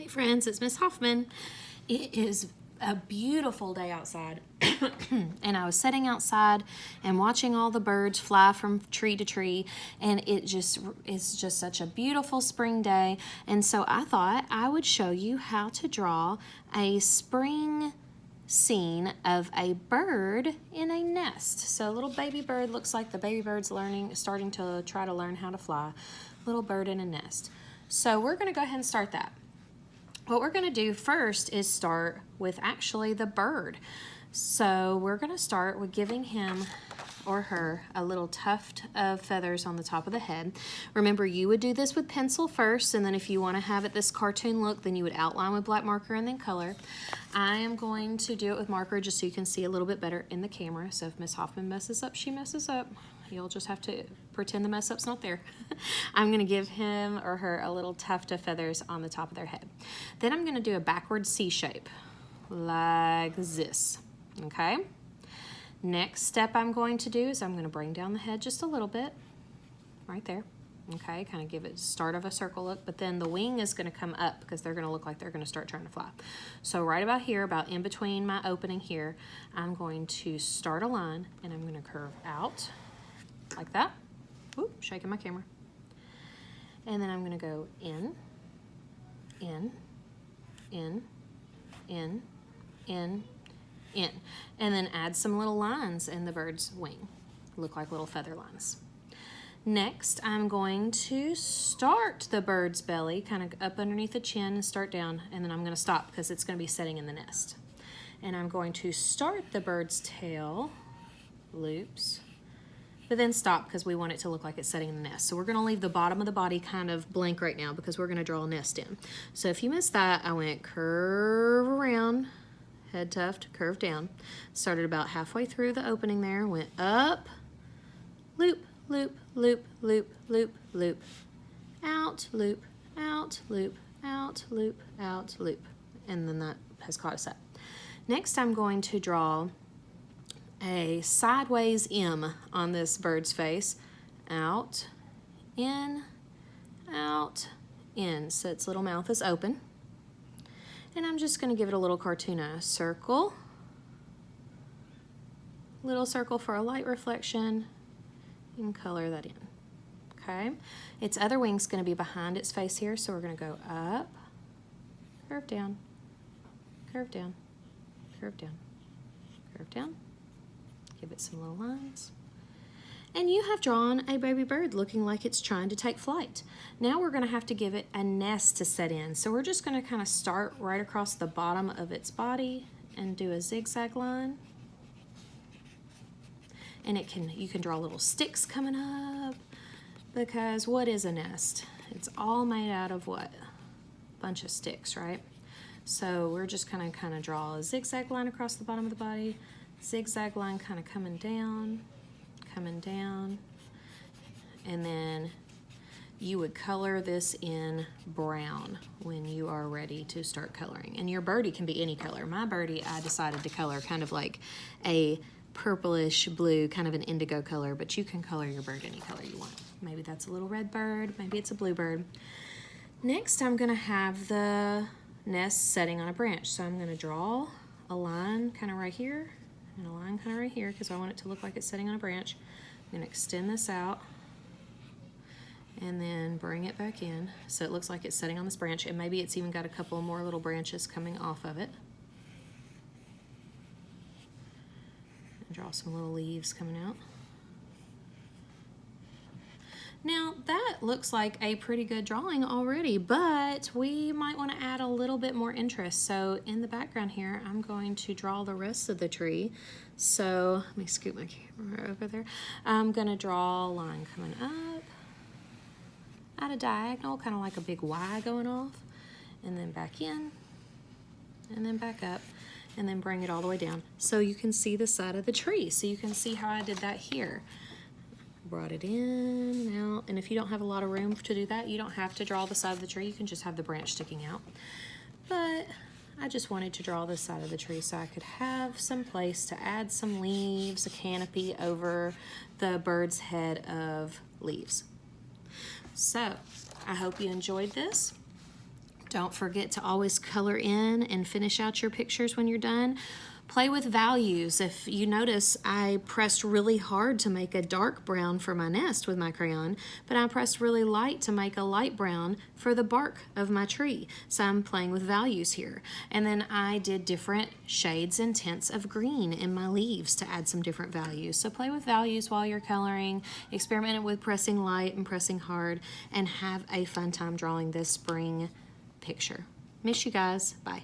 Hey friends, it's Miss Hoffman. It is a beautiful day outside and I was sitting outside and watching all the birds fly from tree to tree, and it's just such a beautiful spring day. And so I thought I would show you how to draw a spring scene of a bird in a nest. So a little baby bird, looks like the baby bird's starting to try to learn how to fly. Little bird in a nest. So we're going to go ahead and start that. What we're going to do first is start with actually the bird. So we're going to start with giving him or her a little tuft of feathers on the top of the head. Remember, you would do this with pencil first, and then if you want to have it this cartoon look, then you would outline with black marker and then color. I am going to do it with marker just so you can see a little bit better in the camera. So if Miss Hoffman messes up, she messes up. You'll just have to pretend the mess up's not there. I'm going to give him or her a little tuft of feathers on the top of their head. Then I'm going to do a backward C shape like this. Okay? Next step I'm going to do is I'm going to bring down the head just a little bit, right there. Okay, kind of give it start of a circle look, but then the wing is going to come up because they're going to look like they're going to start trying to fly. So right about here, about in between my opening here, I'm going to start a line and I'm going to curve out like that. Oop, shaking my camera. And then I'm going to go in, in, in, in, in, in, and then add some little lines in the bird's wing. Look like little feather lines. Next, I'm going to start the bird's belly, kind of up underneath the chin and start down, and then I'm going to stop because it's going to be setting in the nest. And I'm going to start the bird's tail, loops, but then stop because we want it to look like it's setting in the nest. So we're going to leave the bottom of the body kind of blank right now because we're going to draw a nest in. So if you missed that, I went curve around, head tuft, curve down. Started about halfway through the opening there, went up, loop, loop, loop, loop, loop, loop, out, loop, out, loop, out, loop, out, loop. And then that has caught us up. Next, I'm going to draw a sideways M on this bird's face. Out, in, so its little mouth is open. And I'm just going to give it a little cartoon eye. Circle, little circle for a light reflection, and color that in. Okay, its other wing's going to be behind its face here, so we're going to go up, curve down, curve down, curve down, curve down. Give it some little lines. And you have drawn a baby bird looking like it's trying to take flight. Now we're going to have to give it a nest to set in. So we're just going to kind of start right across the bottom of its body and do a zigzag line. And you can draw little sticks coming up, because what is a nest? It's all made out of what? A bunch of sticks, right? So we're just going to kind of draw a zigzag line across the bottom of the body, zigzag line kind of coming down, and then you would color this in brown when you are ready to start coloring. And your birdie can be any color. My birdie, I decided to color kind of like a purplish blue, kind of an indigo color, but you can color your bird any color you want. Maybe that's a little red bird, maybe it's a blue bird. Next, I'm going to have the nest setting on a branch. So I'm going to draw a line kind of right here and a line kind of right here because I want it to look like it's setting on a branch. I'm going to extend this out and then bring it back in so it looks like it's setting on this branch, and maybe it's even got a couple more little branches coming off of it. And draw some little leaves coming out. Now that looks like a pretty good drawing already, but we might want to add a little bit more interest. So in the background here, I'm going to draw the rest of the tree. So let me scoot my camera over there. I'm going to draw a line coming up at a diagonal, kind of like a big Y going off, and then back in, and then back up, and then bring it all the way down. So you can see the side of the tree. So you can see how I did that here. Brought it in, out, and if you don't have a lot of room to do that, you don't have to draw the side of the tree. You can just have the branch sticking out. But I just wanted to draw the side of the tree so I could have some place to add some leaves, a canopy over the bird's head of leaves. So I hope you enjoyed this. Don't forget to always color in and finish out your pictures when you're done. Play with values. If you notice, I pressed really hard to make a dark brown for my nest with my crayon, but I pressed really light to make a light brown for the bark of my tree. So I'm playing with values here. And then I did different shades and tints of green in my leaves to add some different values. So play with values while you're coloring, experiment with pressing light and pressing hard, and have a fun time drawing this spring picture. Miss you guys. Bye.